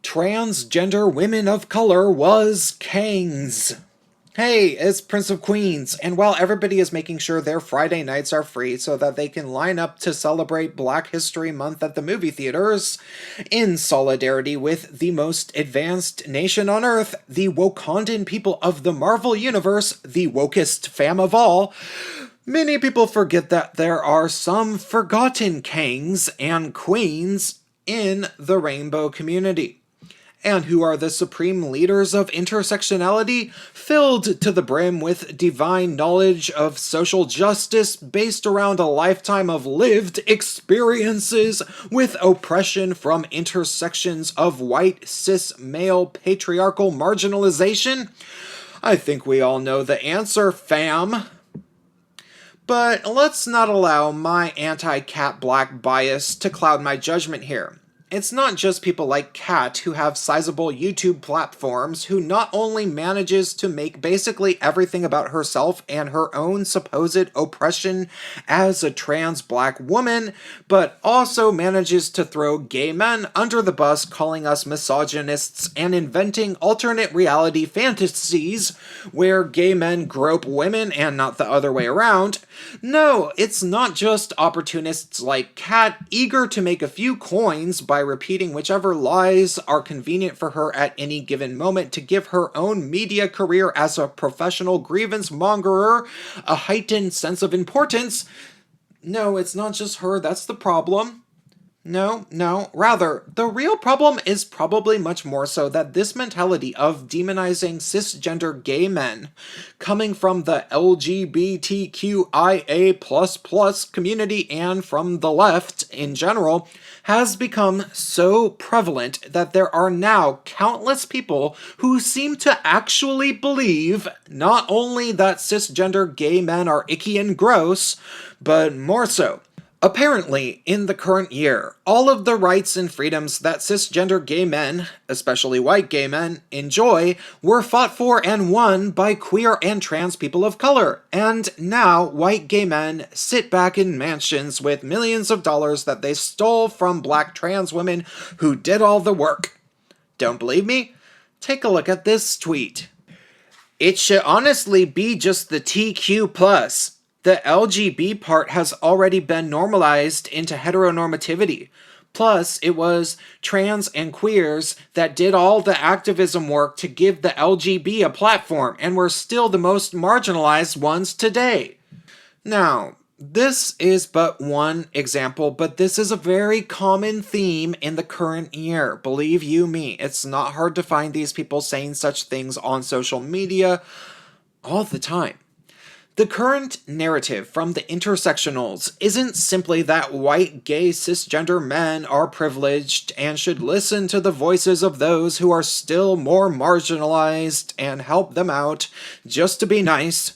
transgender women of color was Kingz. Hey, it's Prince of Queens, and while everybody is making sure their Friday nights are free so that they can line up to celebrate Black History Month at the movie theaters, in solidarity with the most advanced nation on Earth, the Wakandan people of the Marvel Universe, the wokest fam of all, many people forget that there are some forgotten kings and queens in the rainbow community, and who are the supreme leaders of intersectionality, filled to the brim with divine knowledge of social justice based around a lifetime of lived experiences with oppression from intersections of white, cis, male, patriarchal marginalization? I think we all know the answer, fam. But let's not allow my anti-Cat Black bias to cloud my judgment here. It's not just people like Kat who have sizable YouTube platforms who not only manages to make basically everything about herself and her own supposed oppression as a trans black woman, but also manages to throw gay men under the bus, calling us misogynists and inventing alternate reality fantasies where gay men grope women and not the other way around. No, it's not just opportunists like Kat eager to make a few coins by repeating whichever lies are convenient for her at any given moment to give her own media career as a professional grievance mongerer a heightened sense of importance. No, it's not just her that's the problem. No. Rather, the real problem is probably much more so that this mentality of demonizing cisgender gay men coming from the LGBTQIA++ community and from the left in general has become so prevalent that there are now countless people who seem to actually believe not only that cisgender gay men are icky and gross, but more so. Apparently, in the current year, all of the rights and freedoms that cisgender gay men, especially white gay men, enjoy were fought for and won by queer and trans people of color, and now white gay men sit back in mansions with millions of dollars that they stole from black trans women who did all the work. Don't believe me? Take a look at this tweet. It should honestly be just the TQ+. The LGB part has already been normalized into heteronormativity. Plus, it was trans and queers that did all the activism work to give the LGB a platform, and we're still the most marginalized ones today. Now, this is but one example, but this is a very common theme in the current year. Believe you me, it's not hard to find these people saying such things on social media all the time. The current narrative from the intersectionals isn't simply that white, gay, cisgender men are privileged and should listen to the voices of those who are still more marginalized and help them out just to be nice.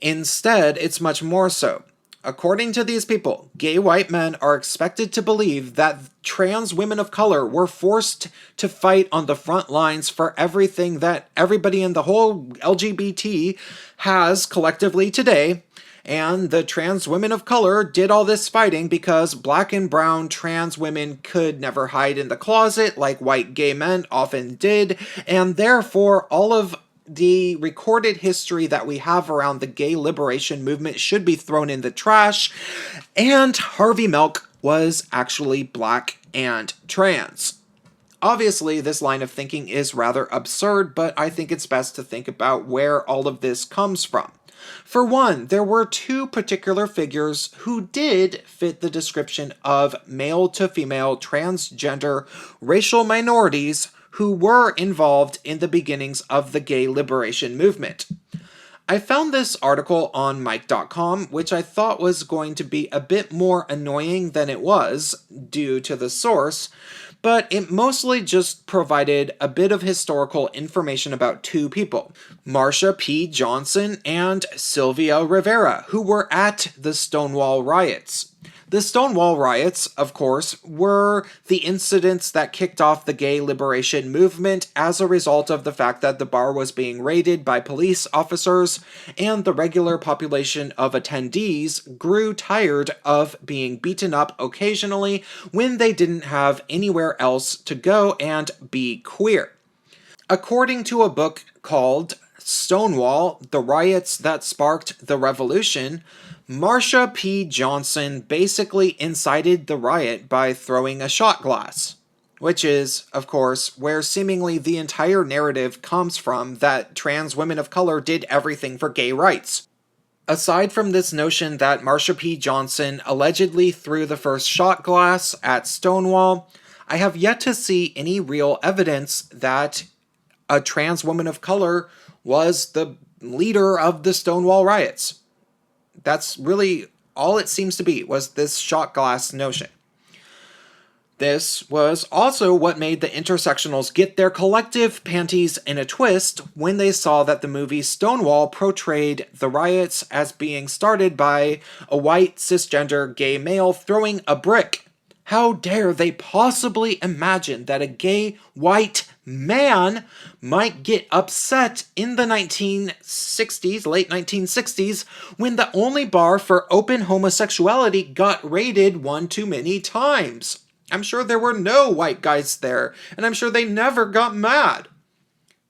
Instead, it's much more so. According to these people, gay white men are expected to believe that trans women of color were forced to fight on the front lines for everything that everybody in the whole LGBT has collectively today, and the trans women of color did all this fighting because black and brown trans women could never hide in the closet like white gay men often did, and therefore all of the recorded history that we have around the gay liberation movement should be thrown in the trash, and Harvey Milk was actually black and trans. Obviously, this line of thinking is rather absurd, but I think it's best to think about where all of this comes from. For one, there were two particular figures who did fit the description of male to female transgender racial minorities who were involved in the beginnings of the gay liberation movement. I found this article on Mic.com, which I thought was going to be a bit more annoying than it was, due to the source, but it mostly just provided a bit of historical information about two people, Marsha P. Johnson and Sylvia Rivera, who were at the Stonewall riots. The Stonewall riots, of course, were the incidents that kicked off the gay liberation movement as a result of the fact that the bar was being raided by police officers, and the regular population of attendees grew tired of being beaten up occasionally when they didn't have anywhere else to go and be queer. According to a book called Stonewall, The Riots That Sparked the Revolution, Marsha P. Johnson basically incited the riot by throwing a shot glass, which is, of course, where seemingly the entire narrative comes from that trans women of color did everything for gay rights. Aside from this notion that Marsha P. Johnson allegedly threw the first shot glass at Stonewall, I have yet to see any real evidence that a trans woman of color was the leader of the Stonewall riots. That's really all it seems to be, was this shot glass notion. This was also what made the intersectionals get their collective panties in a twist when they saw that the movie Stonewall portrayed the riots as being started by a white cisgender gay male throwing a brick. How dare they possibly imagine that a gay white man might get upset in the 1960s, late 1960s, when the only bar for open homosexuality got raided one too many times. I'm sure there were no white guys there, and I'm sure they never got mad.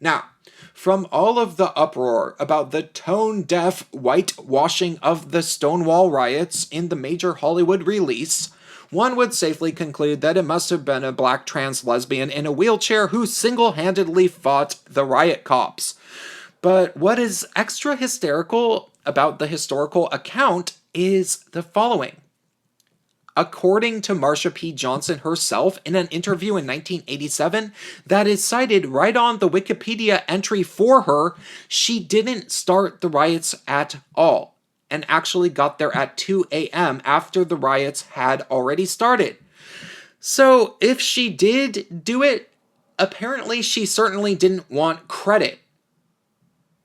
Now, from all of the uproar about the tone-deaf whitewashing of the Stonewall riots in the major Hollywood release, one would safely conclude that it must have been a black trans lesbian in a wheelchair who single-handedly fought the riot cops. But what is extra hysterical about the historical account is the following. According to Marsha P. Johnson herself in an interview in 1987 that is cited right on the Wikipedia entry for her, she didn't start the riots at all, and actually got there at 2 a.m. after the riots had already started. So if she did do it, apparently she certainly didn't want credit.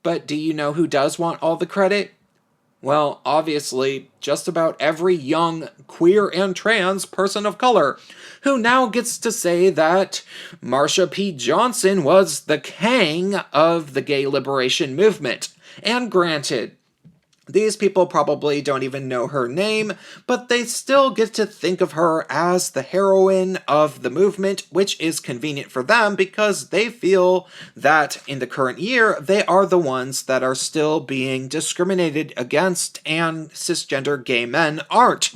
But do you know who does want all the credit? Well, obviously, just about every young queer and trans person of color, who now gets to say that Marsha P. Johnson was the Kang of the gay liberation movement. And granted, these people probably don't even know her name, but they still get to think of her as the heroine of the movement, which is convenient for them because they feel that in the current year, they are the ones that are still being discriminated against, and cisgender gay men aren't.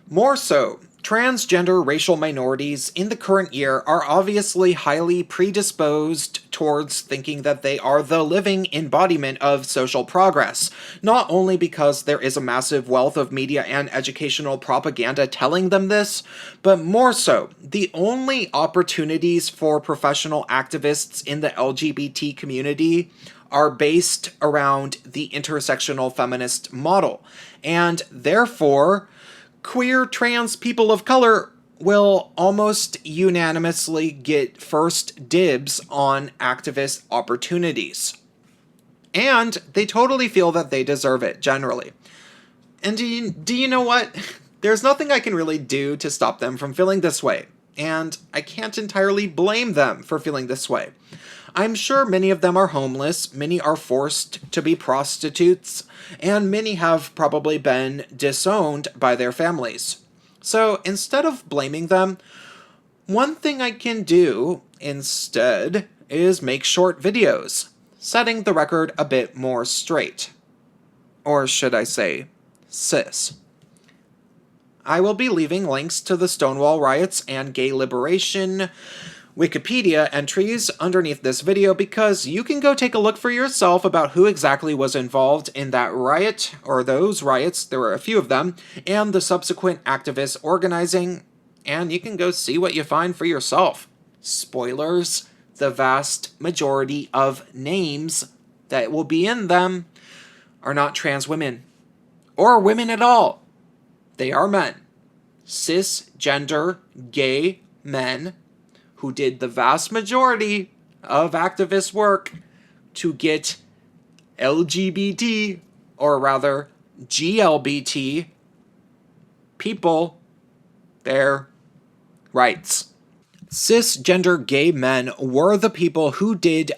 More so, transgender racial minorities in the current year are obviously highly predisposed towards thinking that they are the living embodiment of social progress, not only because there is a massive wealth of media and educational propaganda telling them this, but more so, the only opportunities for professional activists in the LGBT community are based around the intersectional feminist model, and therefore, queer trans people of color will almost unanimously get first dibs on activist opportunities. And they totally feel that they deserve it, generally. And do you know what? There's nothing I can really do to stop them from feeling this way. And I can't entirely blame them for feeling this way. I'm sure many of them are homeless, many are forced to be prostitutes, and many have probably been disowned by their families. So instead of blaming them, one thing I can do instead is make short videos, setting the record a bit more straight. Or should I say, cis. I will be leaving links to the Stonewall riots and gay liberation Wikipedia entries underneath this video because you can go take a look for yourself about who exactly was involved in that riot, or those riots, there were a few of them, and the subsequent activist organizing, and you can go see what you find for yourself. Spoilers, the vast majority of names that will be in them are not trans women, or women at all. They are men. Cisgender, gay men, who did the vast majority of activist work to get LGBT, or rather GLBT, people their rights. Cisgender gay men were the people who did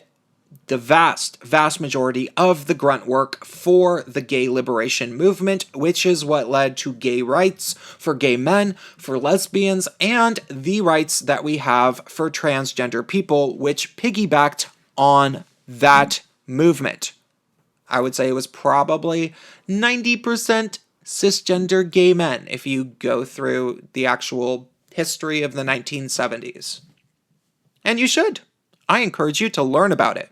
the vast majority of the grunt work for the gay liberation movement, which is what led to gay rights for gay men, for lesbians, and the rights that we have for transgender people, which piggybacked on that movement. I would say it was probably 90% cisgender gay men if you go through the actual history of the 1970s. And you should. I encourage you to learn about it.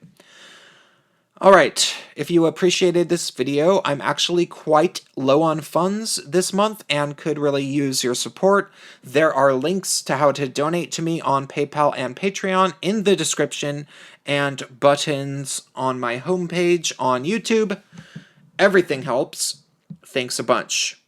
Alright, if you appreciated this video, I'm actually quite low on funds this month and could really use your support. There are links to how to donate to me on PayPal and Patreon in the description, and buttons on my homepage on YouTube. Everything helps. Thanks a bunch.